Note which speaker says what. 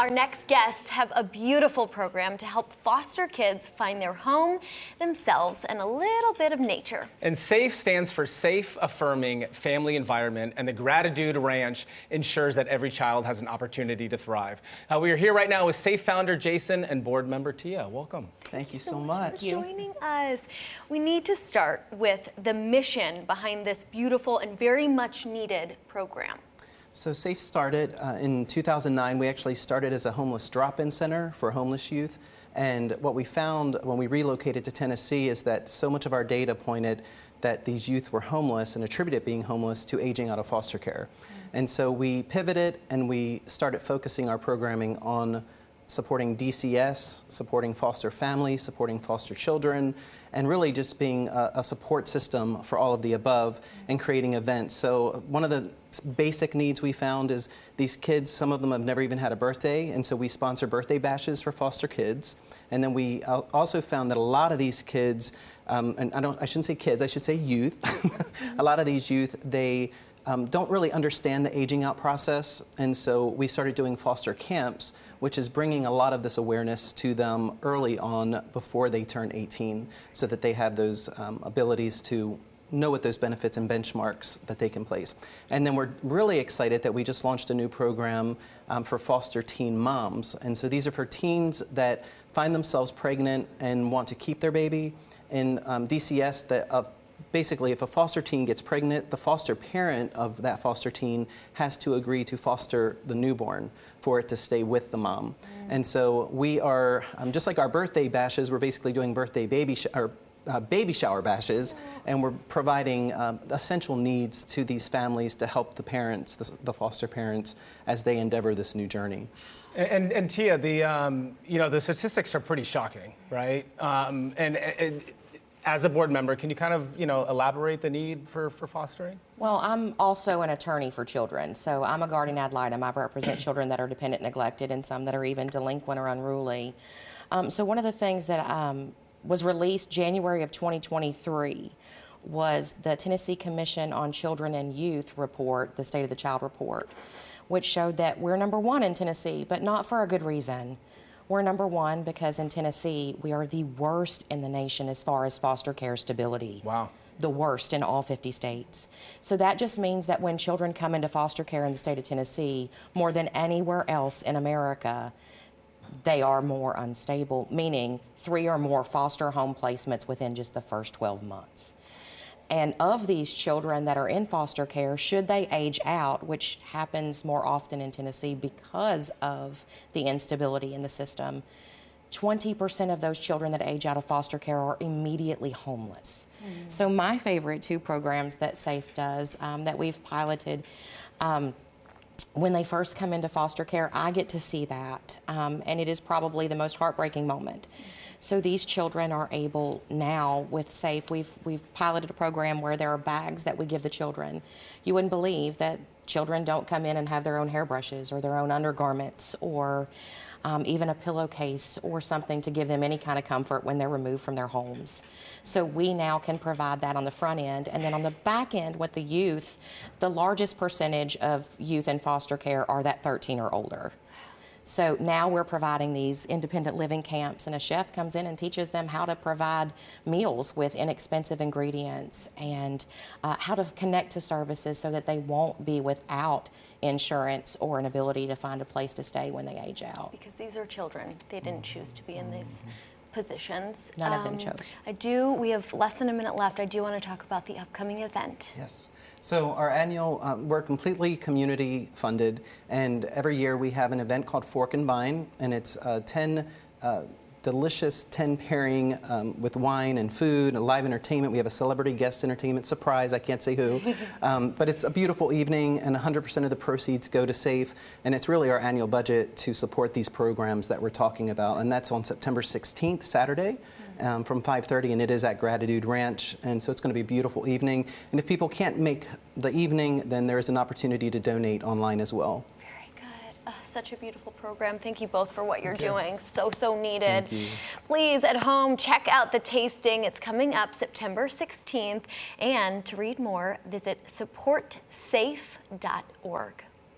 Speaker 1: our next guests have a beautiful program to help foster kids find their home, themselves, and a little bit of nature.
Speaker 2: And S.A.F E stands for Safe, Affirming Family Environment, and the GratiDude Ranch ensures that every child has an opportunity to thrive. We are here right now with S.A.F E founder Jason and board member Tia. Welcome.
Speaker 3: Thank you so much
Speaker 1: for joining us. We need to start with the mission behind this beautiful and very much needed program.
Speaker 3: So S.A.F E started in 2009. We actually started as a homeless drop-in center for homeless youth. And what we found when we relocated to Tennessee is that so much of our data pointed that these youth were homeless and attributed being homeless to aging out of foster care. And so we pivoted and we started focusing our programming on supporting DCS, supporting foster families, supporting foster children, and really just being a support system for all of the above and creating events. So one of the basic needs we found is these kids, some of them have never even had a birthday, and so we sponsor birthday bashes for foster kids. And then we also found that a lot of these kids, and I shouldn't say kids, I should say youth, a lot of these youth, they don't really understand the aging out process, and so we started doing foster camps, which is bringing a lot of this awareness to them early on before they turn 18, so that they have those abilities to know what those benefits and benchmarks that they can place. And then we're really excited that we just launched a new program for foster teen moms, and so these are for teens that find themselves pregnant and want to keep their baby. In DCS, that basically, if a foster teen gets pregnant, the foster parent of that foster teen has to agree to foster the newborn for it to stay with the mom. And so we are, just like our birthday bashes, we're basically doing birthday baby shower bashes, and we're providing essential needs to these families to help the parents, the foster parents, as they endeavor this new journey.
Speaker 2: And Tia, the statistics are pretty shocking, right? As a board member, can you kind of, elaborate the need for fostering?
Speaker 4: Well, I'm also an attorney for children, so I'm a guardian ad litem. I represent children that are dependent, neglected, and some that are even delinquent or unruly. So one of the things that was released January of 2023 was the Tennessee Commission on Children and Youth report, the State of the Child report, which showed that we're #1 in Tennessee, but not for a good reason. We're #1 because in Tennessee, we are the worst in the nation as far as foster care stability.
Speaker 2: Wow.
Speaker 4: The worst in all 50 states. So that just means that when children come into foster care in the state of Tennessee, more than anywhere else in America, they are more unstable, meaning 3 or more foster home placements within just the first 12 months. And of these children that are in foster care, should they age out, which happens more often in Tennessee because of the instability in the system, 20% of those children that age out of foster care are immediately homeless. So my favorite 2 programs that S.A.F E does, that we've piloted, when they first come into foster care, I get to see that, and it is probably the most heartbreaking moment. So these children are able now with S.A.F E, we've piloted a program where there are bags that we give the children. You wouldn't believe that children don't come in and have their own hairbrushes or their own undergarments or even a pillowcase or something to give them any kind of comfort when they're removed from their homes. So we now can provide that on the front end, and then on the back end with the youth, the largest percentage of youth in foster care are that 13 or older. So now we're providing these independent living camps, and a chef comes in and teaches them how to provide meals with inexpensive ingredients and how to connect to services so that they won't be without insurance or an ability to find a place to stay when they age out.
Speaker 1: Because these are children. They didn't choose to be in these positions.
Speaker 4: None of them chose.
Speaker 1: We have less than a minute left. I do want to talk about the upcoming event.
Speaker 3: Yes. So our annual, we're completely community funded, and every year we have an event called Fork and Vine, and it's 10 delicious 10 pairing with wine and food and live entertainment. We have a celebrity guest entertainment surprise, I can't say who, but it's a beautiful evening, and 100% of the proceeds go to S.A.F E, and it's really our annual budget to support these programs that we're talking about, and that's on September 16th, Saturday. From 5:30, and it is at GratiDude Ranch, and so it's going to be a beautiful evening. And if people can't make the evening, then there is an opportunity to donate online as well.
Speaker 1: Very good. Such a beautiful program. Thank you both for what you're doing. So needed.
Speaker 3: Thank you.
Speaker 1: Please, at home, check out the tasting. It's coming up September 16th. And to read more, visit supportsafe.org.